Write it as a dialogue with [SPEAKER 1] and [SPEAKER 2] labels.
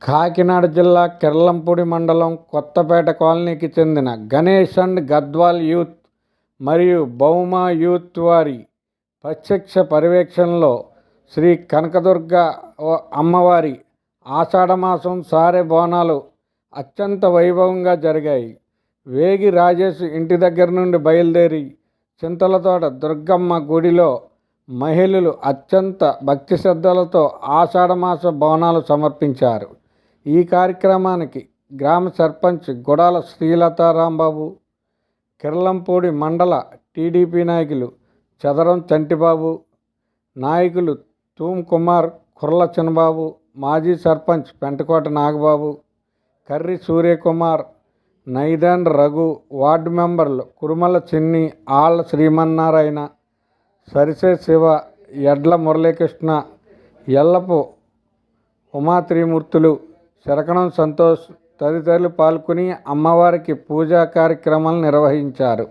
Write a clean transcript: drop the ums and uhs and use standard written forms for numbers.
[SPEAKER 1] కాకినాడ జిల్లా కిర్లంపూడి మండలం కొత్తపేట కాలనీకి చెందిన గణేష్ అండ్ గద్వాల్ యూత్ మరియు భౌమ యూత్ వారి ప్రత్యక్ష పర్యవేక్షణలో శ్రీ కనకదుర్గ అమ్మవారి ఆషాఢమాసం సారె బోనాలు అత్యంత వైభవంగా జరిగాయి. వేగి రాజేష్ ఇంటి దగ్గర నుండి బయలుదేరి చింతలతోట దుర్గమ్మ గుడిలో మహిళలు అత్యంత భక్తి శ్రద్ధలతో ఆషాఢమాస బోనాలు సమర్పించారు. ఈ కార్యక్రమానికి గ్రామ సర్పంచ్ గుడాల శ్రీలతారాంబాబు, కిర్లంపూడి మండల టీడీపీ నాయకులు చదరం చంటిబాబు, నాయకులు తూమ్ కుమార్, కుర్ల చిన్నబాబు, మాజీ సర్పంచ్ పెంటకోట నాగబాబు, కర్రి సూర్యకుమార్, నైదన్ రఘు, వార్డు మెంబర్లు కురుమల చిన్ని, ఆళ్ల శ్రీమన్నారాయణ, సరిసే శివ, ఎడ్ల మురళీకృష్ణ, ఎల్లపు ఉమాత్రిమూర్తులు, శరకణం సంతోష్ తదితరులు పాల్గొని అమ్మవారికి పూజా కార్యక్రమాలు నిర్వహించారు.